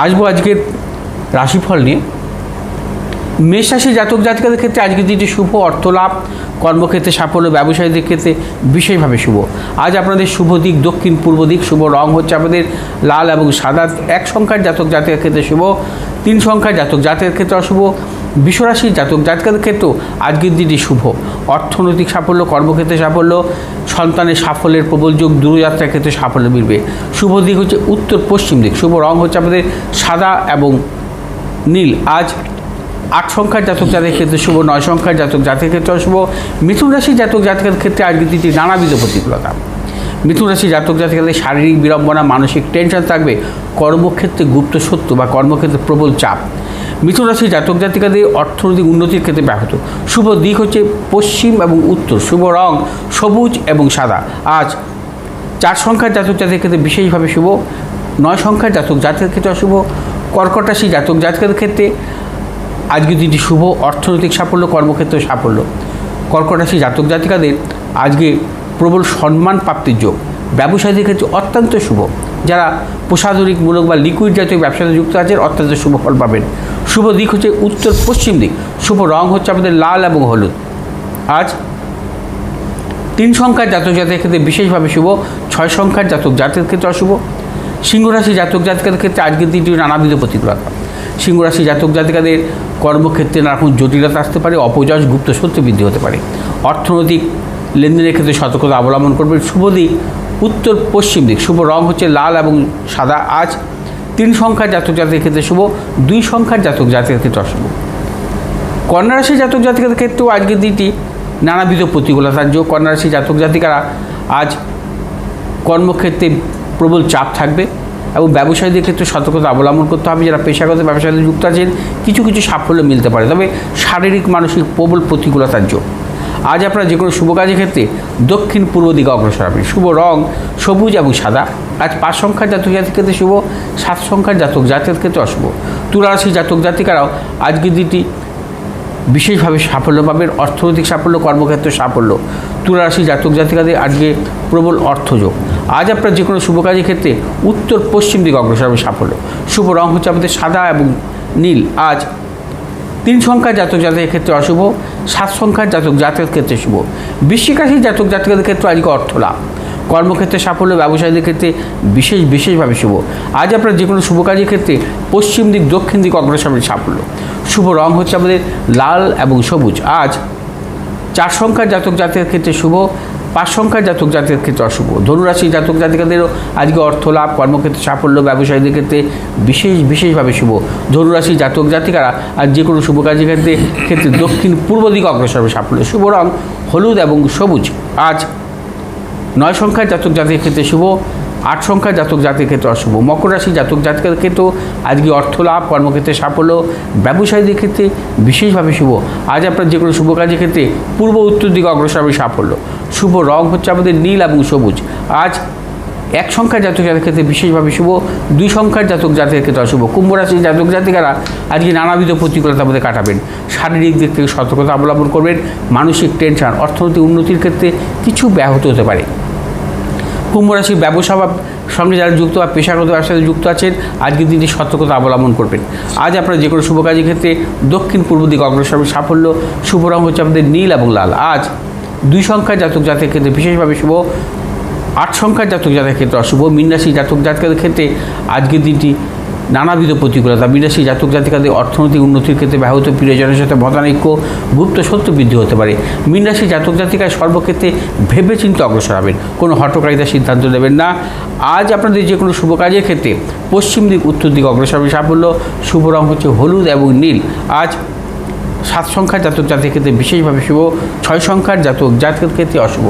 আসবো আজকের রাশিফল নিয়ে। মেষ রাশি জাতক জাতিকাদের ক্ষেত্রে আজকের দিনটি শুভ, অর্থ লাভ, কর্মক্ষেত্রে সাফল্য, ব্যবসায়ীদের ক্ষেত্রে বিশেষভাবে শুভ। আজ আপনাদের শুভ দিক দক্ষিণ পূর্ব দিক, শুভ রং হচ্ছে আপনাদের লাল এবং সাদা। 1 সংখ্যার জাতক জাতিকার ক্ষেত্রে শুভ, 3 সংখ্যার জাতক জাতিকার ক্ষেত্রে অশুভ। বিশ্বরাশির জাতক জাতিকাদের ক্ষেত্রেও আজকের দিনটি শুভ, অর্থনৈতিক সাফল্য, কর্মক্ষেত্রে সাফল্য, সন্তানের সাফল্যের প্রবল যোগ, দূরযাত্রার ক্ষেত্রে সাফল্য মিলবে। শুভ দিক হচ্ছে উত্তর পশ্চিম দিক, শুভ রং হচ্ছে আপনাদের সাদা এবং নীল। আজ 8 সংখ্যার জাতক জাতিকাদের ক্ষেত্রে শুভ, 9 সংখ্যার জাতক জাতিকাদের ক্ষেত্রে অশুভ। মিথুন রাশির জাতক জাতিকাদের ক্ষেত্রে আজকের দিনটি নানাবিধ প্রতিকূলতা। মিথুন রাশির জাতক জাতিকাদের শারীরিক বিড়ম্বনা, মানসিক টেনশন থাকবে, কর্মক্ষেত্রে গুপ্ত শত্রু বা কর্মক্ষেত্রে প্রবল চাপ। মিথুন রাশির জাতক জাতিকাদের অর্থনৈতিক উন্নতির ক্ষেত্রে ব্যাহত। শুভ দিক হচ্ছে পশ্চিম এবং উত্তর, শুভ রং সবুজ এবং সাদা। আজ 4 সংখ্যার জাতক জাতিকাদের ক্ষেত্রে বিশেষভাবে শুভ, 9 সংখ্যার জাতক জাতিকাদের ক্ষেত্রে অশুভ। কর্কট রাশির জাতক জাতিকাদের ক্ষেত্রে আজকের দিনটি শুভ, অর্থনৈতিক সাফল্য, কর্মক্ষেত্রে সাফল্য। কর্কট রাশি জাতক জাতিকাদের আজকে প্রবল সম্মান প্রাপ্তির যোগ, ব্যবসায়ীদের ক্ষেত্রে অত্যন্ত শুভ। যারা প্রসাধনিকমূলক বা লিকুইড জাতীয় ব্যবসাতে যুক্ত আছেন অত্যন্ত শুভ ফল পাবেন। শুভ দিক হচ্ছে উত্তর পশ্চিম দিক, শুভ রং হচ্ছে আমাদের লাল এবং হলুদ। আজ 3 সংখ্যার জাতক জাতিকাদের ক্ষেত্রে বিশেষভাবে শুভ, 6 সংখ্যার জাতক জাতিকাদের ক্ষেত্রে অশুভ। সিংহ রাশি জাতক জাতিকাদের ক্ষেত্রে আজকের দিনটি নানাবিধ প্রতিকূলতা। সিংহ রাশি জাতক জাতিকাদের কর্মক্ষেত্রে নানা জটিলতা আসতে পারে, অপযশ, গুপ্ত শত্রু বৃদ্ধি হতে পারে। অর্থনৈতিক লেনদেনের ক্ষেত্রে সতর্কতা অবলম্বন করবেন। শুভ দিক উত্তর পশ্চিম দিক, শুভ রং হচ্ছে লাল এবং সাদা। আজ 3 সংখ্যার জাতক জাতিকাদের ক্ষেত্রে শুভ, 2 সংখ্যার জাতক জাতিকাদের ক্ষেত্রে অশুভ। কন্যা রাশি জাতক জাতিকাদের ক্ষেত্রেও আজকের দিনটি নানাবিধ প্রতিকূলতার যোগ। কন্যা রাশি জাতক জাতিকারা আজ কর্মক্ষেত্রে প্রবল চাপ থাকবে এবং ব্যবসায়ীদের ক্ষেত্রে সতর্কতা অবলম্বন করতে হবে। যারা পেশাগত ব্যবসায়ীতে যুক্ত আছেন কিছু সাফল্য মিলতে পারে, তবে শারীরিক মানসিক প্রবল প্রতিকূলতার যোগ। আজ আপনারা যে কোনো শুভ কাজের ক্ষেত্রে দক্ষিণ পূর্ব দিকে অগ্রসর হবেন। শুভ রং সবুজ এবং সাদা। আজ 5 সংখ্যার জাতক জাতিকাদের ক্ষেত্রে শুভ, 7 সংখ্যার জাতক জাতিকাদের ক্ষেত্রে অশুভ। তুলা রাশির জাতক জাতিকারাও আজকের দিনটি বিশেষভাবে সাফল্য পাবেন, অর্থনৈতিক সাফল্য, কর্মক্ষেত্রে সাফল্য। তুলা রাশির জাতক জাতিকাদের আজকে প্রবল অর্থযোগ। আজ আপনার যে কোনো শুভ কাজের ক্ষেত্রে উত্তর পশ্চিম দিকে অগ্রসর হবে সাফল্য। শুভ রং হচ্ছে আমাদের সাদা এবং নীল। আজ 3 সংখ্যার জাতক জাতিকাদের ক্ষেত্রে অশুভ, 7 সংখ্যার জাতক জাতিকাদের ক্ষেত্রে শুভ। বৃশ্চিক রাশির জাতক জাতিকাদের ক্ষেত্রে আজকে অর্থ লাভ, কর্মক্ষেত্রে সাফল্য, ব্যবসায়ীদের ক্ষেত্রে বিশেষভাবে শুভ। আজ আপনার যে কোনো শুভ কাজের ক্ষেত্রে পশ্চিম দিক দক্ষিণ দিক অগ্রসর হবে সাফল্য। শুভ রং হচ্ছে আমাদের লাল এবং সবুজ। আজ 4 সংখ্যার জাতক জাতিকাদের ক্ষেত্রে শুভ, 5 সংখ্যার জাতক জাতিকাদের ক্ষেত্রে অশুভ। ধনুরাশির জাতক জাতিকাদেরও আজকে অর্থ লাভ, কর্মক্ষেত্রে সাফল্য, ব্যবসায়ীদের ক্ষেত্রে বিশেষভাবে শুভ। ধনুরাশির জাতক জাতিকারা আজ যে কোনো শুভ কাজের ক্ষেত্রে দক্ষিণ পূর্ব দিকে অগ্রসর হবে সাফল্য। শুভ রং হলুদ এবং সবুজ। আজ 9 সংখ্যার জাতক জাতিকাদের ক্ষেত্রে শুভ, 8 সংখ্যার জাতক জাতিকাদের ক্ষেত্রে অশুভ। মকর রাশির জাতক জাতিকাদের ক্ষেত্রেও আজকে অর্থ লাভ, কর্মক্ষেত্রে সাফল্য, ব্যবসায়ীদের ক্ষেত্রে বিশেষভাবে শুভ। আজ আপনার যে কোনো শুভ কাজের ক্ষেত্রে পূর্ব উত্তর দিকে অগ্রসর হবে সাফল্য। শুভ রং হচ্ছে আমাদের নীল এবং সবুজ। আজ 1 সংখ্যার জাতক জাতিকাদের ক্ষেত্রে বিশেষভাবে শুভ, 2 সংখ্যার জাতক জাতিকাদের ক্ষেত্রে অশুভ। কুম্ভ রাশির জাতক জাতিকারা আজকে নানাবিধ প্রতিকূলতার মধ্যে কাটাবেন। শারীরিক দিক থেকে সতর্কতা অবলম্বন করবেন। মানসিক টেনশন, অর্থনৈতিক উন্নতির ক্ষেত্রে কিছু ব্যাহত হতে পারে। কুম্ভ রাশির ব্যবসা বা সঙ্গে যারা যুক্ত বা পেশাগত ব্যবসাতে যুক্ত আছেন আজকের দিনটি সতর্কতা অবলম্বন করবেন। আজ আপনারা যে কোনো শুভ কাজের ক্ষেত্রে দক্ষিণ পূর্ব দিকে অগ্রসর হবে সাফল্য। শুভ রং হচ্ছে আমাদের নীল এবং লাল। আজ 2 সংখ্যার জাতক জাতিকাদের ক্ষেত্রে বিশেষভাবে শুভ, 8 সংখ্যার জাতক জাতিকাদের ক্ষেত্রে অশুভ। মীন রাশির জাতক জাতিকাদের ক্ষেত্রে আজকের দিনটি নানাবিধ প্রতিকূলতা। মীন রাশির জাতক জাতিকাদের অর্থনৈতিক উন্নতির ক্ষেত্রে ব্যাহত, প্রিয়জনের সাথে মতানৈক্য, গুপ্ত শত্রু বৃদ্ধি হতে পারে। মীন রাশির জাতক জাতিকায় সর্বক্ষেত্রে ভেবেচিন্তে অগ্রসর হবেন, কোনো হঠকারিতার সিদ্ধান্ত নেবেন না। আজ আপনাদের যে কোনো শুভ কাজের ক্ষেত্রে পশ্চিম দিক উত্তর দিকে অগ্রসর হবে সাফল্য। শুভ রং হচ্ছে হলুদ এবং নীল। আজ 7 সংখ্যার জাতক জাতিকাদের ক্ষেত্রে বিশেষভাবে শুভ, 6 সংখ্যার জাতক জাতিকাদের ক্ষেত্রে অশুভ।